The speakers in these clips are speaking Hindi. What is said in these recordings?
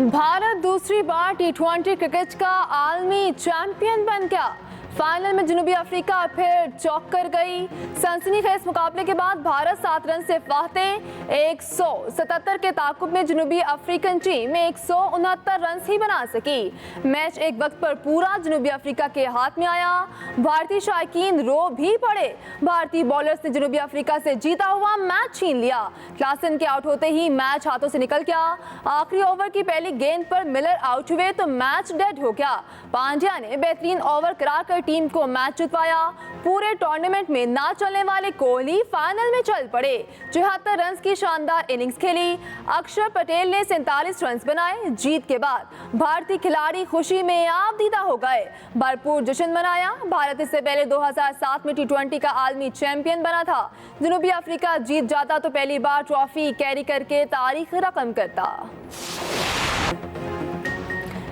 भारत दूसरी बार टी20 क्रिकेट का आलमी चैंपियन बन गया। फाइनल में जनूबी अफ्रीका फिर चौंक कर गई। सनसनीखेज मुकाबले के बाद भारत 7 रन से फाते 177 के ताकुब में जनूबी अफ्रीकन टीम 169 रन ही बना सकी। मैच एक वक्त पर पूरा जनूबी अफ्रीका के हाथ में आया। भारतीय शायकीन रो भी पड़े। भारतीय बॉलर्स ने जनूबी अफ्रीका से जीता हुआ मैच छीन लिया। क्लासन के आउट होते ही मैच हाथों से निकल गया। आखिरी ओवर की पहली गेंद पर मिलर आउट हुए तो मैच डेड हो गया। पांड्या ने बेहतरीन ओवर कराकर टीम को मैच जितवाया। पूरे टूर्नामेंट में ना चलने वाले कोहली फाइनल में चल पड़े। 74 रन की शानदार इनिंग्स खेली। अक्षर पटेल ने 47 रन बनाए। जीत के बाद भारतीय खिलाड़ी खुशी में आबदीदा हो गए। भरपूर जश्न मनाया। भारत इससे पहले 2007 में टी20 का आलमी चैंपियन बना था। जनूबी अफ्रीका जीत जाता तो पहली बार ट्रॉफी कैरी करके तारीख रकम करता।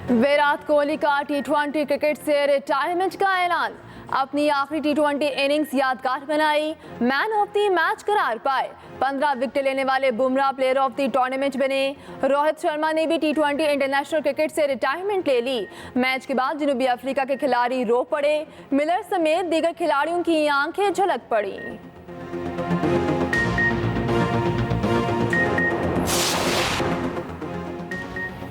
विराट कोहली का टी20 क्रिकेट से रिटायरमेंट का ऐलान। अपनी आखिरी टी20 इनिंग्स यादगार बनाई। मैन ऑफ द मैच करार पाए। 15 विकेट लेने वाले Bumrah player of the tournament बने। रोहित शर्मा ने भी टी20 इंटरनेशनल क्रिकेट से रिटायरमेंट ले ली। मैच के बाद जनूबी अफ्रीका के खिलाड़ी रो पड़े। मिलर समेत दीगर खिलाड़ियों की आंखें झलक पड़ी।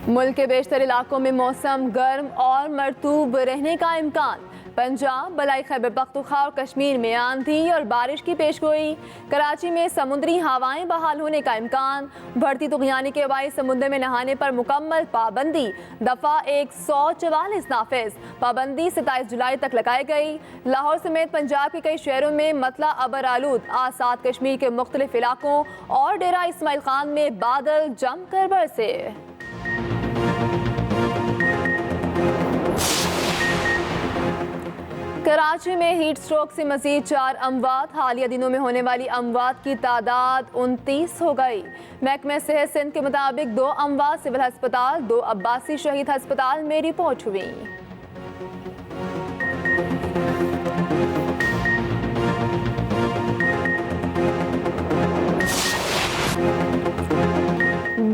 मुल्क के बेशतर इलाकों में मौसम गर्म और मरतूब रहने का इम्कान। पंजाब, बलाई खैबर पख्तूनख्वा और कश्मीर में आंधी और बारिश की पेशगोई। कराची में समुद्री हवाएं बहाल होने का इम्कान। बढ़ती तुगयानी के बाइस समुद्र में नहाने पर मुकम्मल पाबंदी। दफ़ा 144 नाफिज। पाबंदी 27 जुलाई तक लगाई गई। लाहौर समेत पंजाब के कई शहरों में मतला अबर आलूद। आसाद कश्मीर के मुख्तलिफ इलाकों और डेरा इस्माइल खान में बादल जमकर बरसे। कराची में हीट स्ट्रोक से मजीद 4 अमवात। हालिया दिनों में होने वाली अमवात की तादाद 29 हो गई। महकमा सेहत सिंध के मुताबिक 2 अमवात सिविल अस्पताल, 2 अब्बासी शहीद अस्पताल में रिपोर्ट हुई।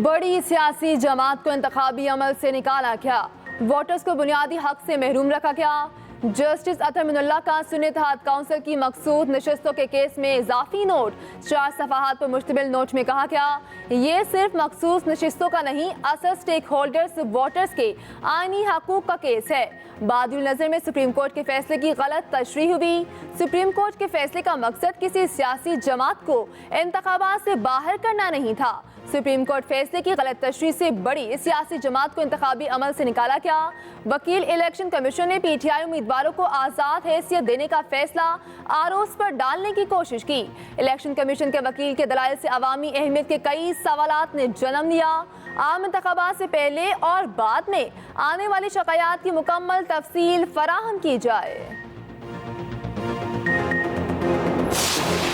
बड़ी सियासी जमात को इंतखाबी अमल से निकाला गया। वोटर्स को बुनियादी हक से महरूम रखा गया। जस्टिस अतर मिनुल्लाह का सुन्नी इत्तेहाद काउंसिल की मकसूद नशस्तों के केस में इजाफी नोट। 4 सफ़हात पर मुश्तमिल नोट में कहा गया, ये सिर्फ मखसूस नशस्तों का नहीं, असल स्टेक होल्डर्स वोटर्स के आईनी हकूक का केस है। बादुल नजर में सुप्रीम कोर्ट के फैसले की गलत तशरीह हुई। सुप्रीम कोर्ट के फैसले का मकसद किसी सियासी जमात को इंतखाबात से बाहर करना नहीं था। सुप्रीम कोर्ट फैसले की गलत तशरीह से बड़ी सियासी जमात को इंतखाबी अमल से निकाला गया। वकील इलेक्शन कमीशन ने पीटीआई उम्मीदवारों को आज़ाद हैसियत देने का फैसला आरोस पर डालने की कोशिश की। इलेक्शन कमीशन के वकील के दलाइल से अवामी अहमियत के कई सवालात ने जन्म लिया। आम इंतखाबात से पहले और बाद में आने वाली शिकायत की मुकम्मल तफसील फराहम की जाए।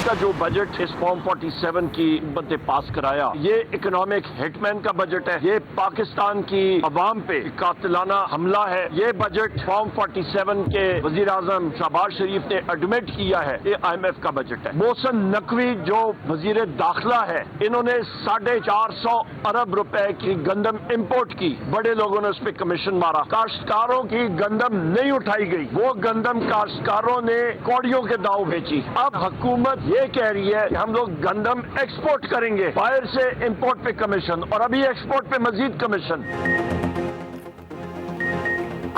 का जो बजट इस फॉर्म 47 की बंदे पास कराया, ये इकोनॉमिक हिटमैन का बजट है। ये पाकिस्तान की अवाम पे कातिलाना हमला है। ये बजट फॉर्म 47 के वजीर आजम शहबाज शरीफ ने एडमिट किया है। ये IMF का बजट है। मोहसिन नकवी जो वजीर दाखिला है, इन्होंने 450 अरब रुपए की गंदम इम्पोर्ट की। बड़े लोगों ने उस पर कमीशन मारा। काश्तकारों की गंदम नहीं उठाई गई। वो गंदम काश्तकारों ने कौड़ियों के दाव बेची। अब हुकूमत ये कह रही है कि हम लोग गंदम एक्सपोर्ट करेंगे। बाहर से इंपोर्ट पे कमीशन और अभी एक्सपोर्ट पे मजीद कमीशन।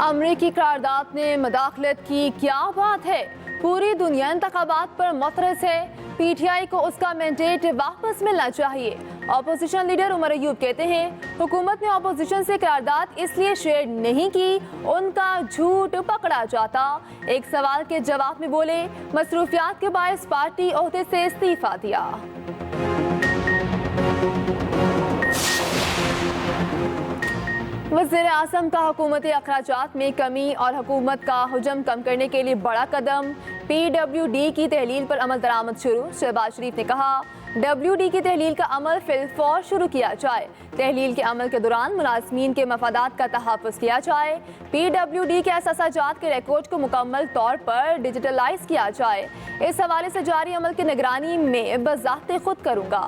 अमरीकी करारदाद ने मदाखलत की, क्या बात है। पूरी दुनिया इंतखाबात पर मुतरस है। पीटीआई को उसका मैंडेट वापस मिलना चाहिए। ऑपोजिशन लीडर उमर अयूब कहते हैं, हुकूमत ने ऑपोजिशन से करारदाद इसलिए शेयर नहीं की, उनका झूठ पकड़ा जाता। एक सवाल के जवाब में बोले, मसरूफियात के बायस पार्टी ओहदे से इस्तीफा दिया। वज़ीर आज़म का हुकूमती अखराजात में कमी और हुकूमत का हुजम कम करने के लिए बड़ा कदम। PWD की तहलील पर अमल दरामद शुरू। शहबाज शरीफ ने कहा, WD की तहलील का अमल फिलफौर शुरू किया जाए। तहलील के अमल के दौरान मुलाजमीन के मफादात का तहफ़्फ़ुज़ किया जाए। PWD के असासाजात के रिकॉर्ड को मुकम्मल तौर पर डिजिटलाइज किया जाए। इस हवाले से जारी अमल की निगरानी में बज़ाते खुद करूँगा।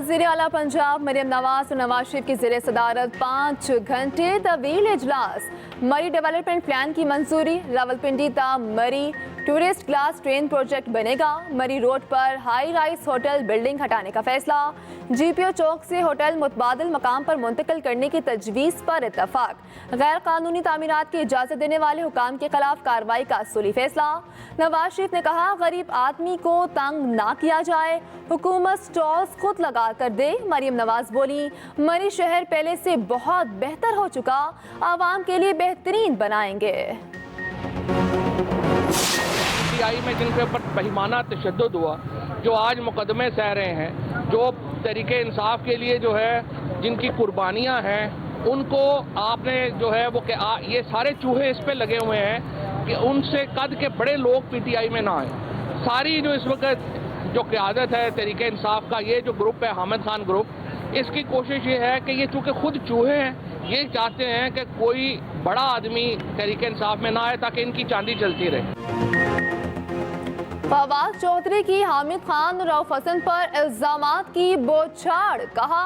वज़ीर आला पंजाब मरियम नवाज और नवाज शरीफ की ज़ेर सदारत 5 घंटे तवील इजलास। मरी डेवलपमेंट प्लान की मंजूरी। रावलपिंडी ता मरी टूरिस्ट क्लास ट्रेन प्रोजेक्ट बनेगा। मरी रोड पर हाई राइज होटल बिल्डिंग हटाने का फैसला। GPO चौक से होटल मुतबादिल मकाम पर मुंतकिल करने की तजवीज़ पर इत्तफाक। गैर कानूनी तामीरात की इजाज़त देने वाले हुकाम के खिलाफ कार्रवाई का असूली फैसला। नवाज शरीफ ने कहा, गरीब आदमी को तंग ना किया जाए, हुकूमत स्टॉल्स खुद लगा कर दे। मरियम नवाज बोली, मरी शहर पहले से बहुत बेहतर हो चुका, आवाम के लिए बेहतरीन बनाएंगे। में जिनके ऊपर बहिमाना तशद्दुद हुआ, जो आज मुकदमे सह रहे हैं, जो तरीके इंसाफ के लिए जो है जिनकी कुर्बानियां हैं, उनको आपने जो है वो कि ये सारे चूहे इस पे लगे हुए हैं कि उनसे कद के बड़े लोग PTI में ना आए। सारी जो इस वक्त जो क़यादत है तरीके इंसाफ का, ये जो ग्रुप है हामिद खान ग्रुप, इसकी कोशिश ये है कि ये चूँकि खुद चूहे हैं, ये चाहते हैं कि कोई बड़ा आदमी तरीके इंसाफ में ना आए ताकि इनकी चांदी चलती रहे। फवाद चौधरी की हामिद खान और रऊफ हसन पर इल्जामात की बौछार। कहा,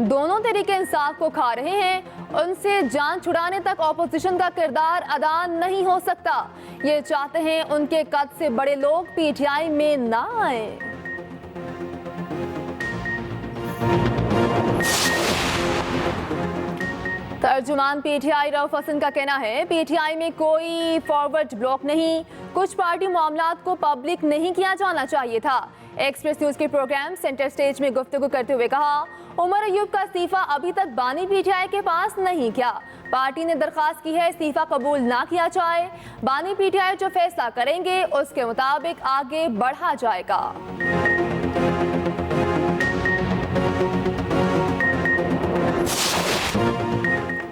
दोनों तरीके इंसाफ को खा रहे हैं, उनसे जान छुड़ाने तक ऑपोजिशन का किरदार अदा नहीं हो सकता। ये चाहते हैं उनके कद से बड़े लोग PTI में ना आए। तर्जुमान PTI रऊफ हसन का कहना है, PTI में कोई फॉरवर्ड ब्लॉक नहीं, कुछ पार्टी मामलात को पब्लिक नहीं किया जाना चाहिए था। एक्सप्रेस न्यूज के प्रोग्राम सेंटर स्टेज में गुफ्तगू करते हुए कहा, उमर अयूब का इस्तीफा अभी तक बानी PTI के पास नहीं किया। पार्टी ने दरखास्त की है इस्तीफा कबूल ना किया जाए। बानी PTI जो फैसला करेंगे उसके मुताबिक आगे बढ़ा जाएगा।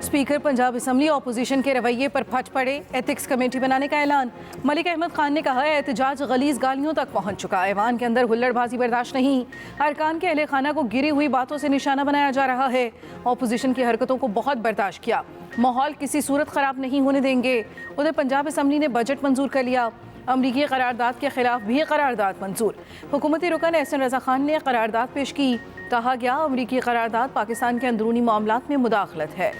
स्पीकर पंजाब असम्बली अपोजिशन के रवैये पर फट पड़े, एथिक्स कमेटी बनाने का ऐलान। मलिक अहमद खान ने कहा, एहतजाज गलीज गालियों तक पहुंच चुका, ऐवान के अंदर हुल्लड़बाजी बर्दाश्त नहीं, अरकान के अहले खाना को गिरी हुई बातों से निशाना बनाया जा रहा है। अपोजिशन की हरकतों को बहुत बर्दाश्त किया, माहौल किसी सूरत ख़राब नहीं होने देंगे। उधर पंजाब असम्बली ने बजट मंजूर कर लिया। अमरीकी करारदाद के खिलाफ भी करारदाद मंजूर। हुकूमती रुकन एहसन रजा खान ने करारदाद पेश की। कहा गया, अमरीकी करारदाद पाकिस्तान के अंदरूनी मामलात में मुदाखलत है।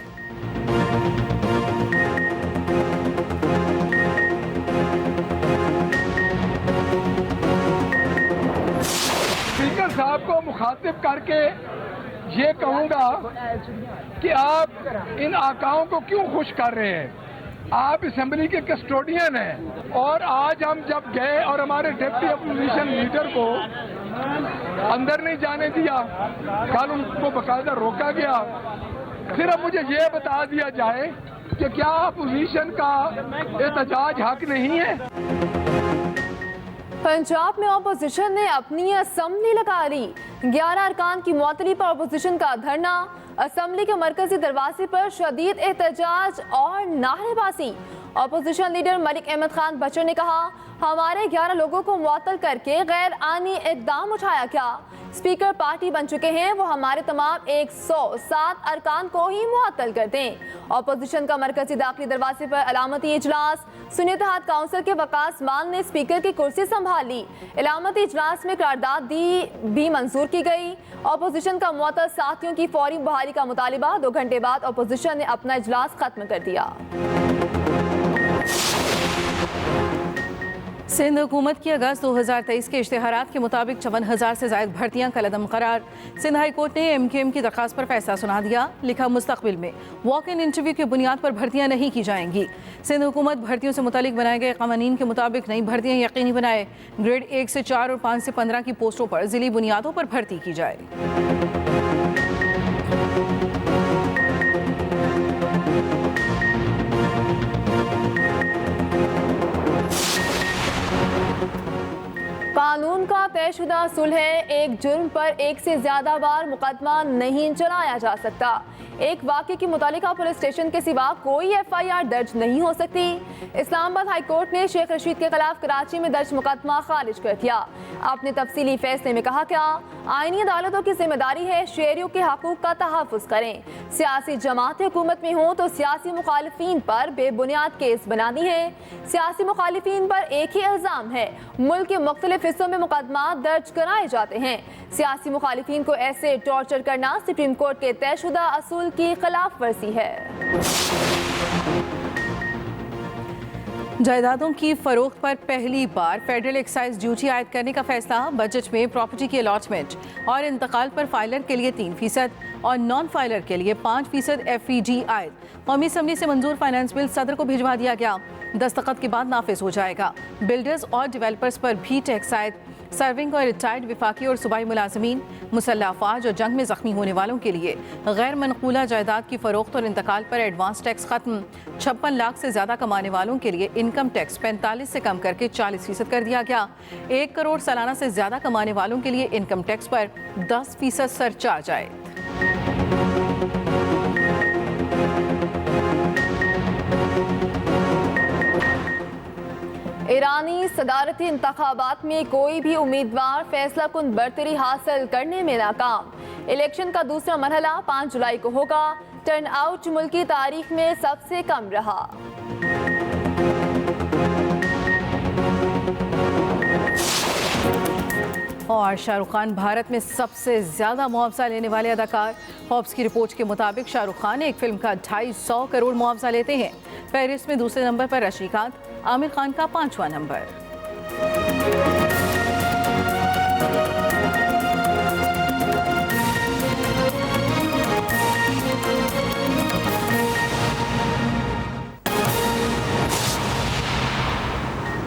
स्पीकर साहब को मुखातिब करके ये कहूँगा कि आप इन आकाओं को क्यों खुश कर रहे हैं। आप असेंबली के कस्टोडियन हैं और आज हम जब गए और हमारे डिप्टी अपोजिशन लीडर को अंदर नहीं जाने दिया, कल उनको बाकायदा रोका गया, फिर अब मुझे ये बता दिया जाए कि क्या अपोजिशन का एहतजाज हक नहीं है। पंजाब में अपोजिशन ने अपनी असम्बली लगा ली। 11 अरकान की मुअत्तली पर अपोजिशन का धरना। असम्बली के मरकजी दरवाजे पर शदीद एहतजाज और नारेबाजी। अपोजिशन लीडर मलिक अहमद खान बचर ने कहा, हमारे 11 लोगों को मुअत्तल करके गैर आनी इक़दाम उठाया क्या। स्पीकर पार्टी बन चुके हैं, वो हमारे तमाम 107 अरकान को ही मुअत्तल कर दें। अपोजिशन का मरकजी दाखिली दरवाजे पर अलामती इजलास। सुन्नी इत्तेहाद काउंसिल के वकास मान ने स्पीकर की कुर्सी संभाल ली। अलामती इजलास में करारदाद भी मंजूर की गई। अपोजिशन का मुअत्तल साथियों की फौरी बहाली का मुतालिबा। 2 घंटे बाद अपोजिशन ने अपना इजलास खत्म कर दिया। सिंध हुकूमत की अगस्त 2023 के इश्तिहारात के मुताबिक 54,000 से ज़ायद भर्तियाँ कलअदम करार। सिंध हाई कोर्ट ने MKM की दरख्वास्त पर फैसला सुना दिया। लिखा, मुस्तकबिल में वॉक इन इंटरव्यू की बुनियाद पर भर्तियाँ नहीं की जाएंगी। सिंध हुकूमत भर्तियों से मुतालिक बनाए गए क़वानीन के मुताबिक नई भर्तियाँ यकीनी बनाए। ग्रेड 1 से 4 और 5 से 15 की पोस्टों पर ज़िली बुनियादों पर भर्ती की जाए। कानून का तयशुदा असूल है, एक जुर्म पर एक से ज्यादा बार मुकदमा नहीं चलाया जा सकता। एक वाक़े की मुतालिका पुलिस स्टेशन के सिवा कोई FIR दर्ज नहीं हो सकती। इस्लामाबाद हाई कोर्ट ने शेख रशीद के खिलाफ कराची में दर्ज मुकदमा खारिज कर दिया। अपने तफसीली फैसले में कहा क्या आईनी अदालतों की जिम्मेदारी है शहरियों के हकूक का तहफ़्फ़ुज़ करें। सियासी जमातें हुकूमत में हों तो सियासी मुखालिफिन पर बेबुनियाद केस बनाती हैं। सियासी मुखालिफिन पर एक ही इल्ज़ाम है, मुल्क के मुख्तलिफ हिस्सों में मुकदमा दर्ज कराए जाते हैं। सियासी मुखालिफिन को ऐसे टॉर्चर करना सुप्रीम कोर्ट के तयशुदा असूल की खिलाफ वर्जी है। जायदादों की फरोख्त पर पहली बार फेडरल एक्साइज ड्यूटी आयद करने का फैसला। बजट में प्रॉपर्टी की अलॉटमेंट और इंतकाल पर फाइलर के लिए 3% और नॉन फाइलर के लिए 5% FED आयद। कौमी असम्बली से मंजूर फाइनेंस बिल सदर को भिजवा दिया गया, दस्तखत के बाद नाफिज हो जाएगा। बिल्डर्स और डेवलपर्स पर भी टैक्स आयद। सर्विंग और रिटायर्ड विफाकी और सूबाई मुलाजमीन, मुसल्लह अफवाज और जंग में जख्मी होने वालों के लिए गैर मनकूला जायदाद की फरोख्त और इंतकाल पर एडवांस टैक्स खत्म। 56 लाख से ज़्यादा कमाने वालों के लिए इनकम टैक्स 45 से कम करके 40% कर दिया गया। 1 करोड़ सालाना से ज़्यादा कमाने वालों के लिए इनकम टैक्स पर 10% सरचार्ज आए। ईरानी सदारती इंतखाबात में कोई भी उम्मीदवार फैसला कुन बरतरी हासिल करने में नाकाम। इलेक्शन का दूसरा मरहला 5 जुलाई को होगा। टर्न आउट मुल्क की तारीख में सबसे कम रहा। और शाहरुख खान भारत में सबसे ज्यादा मुआवजा लेने वाले अदाकार। फॉर्ब्स की रिपोर्ट के मुताबिक शाहरुख खान एक फिल्म का 250 करोड़ मुआवजा लेते हैं। फहरिस्त में दूसरे नंबर पर रजनीकांत, आमिर खान का 5वां नंबर।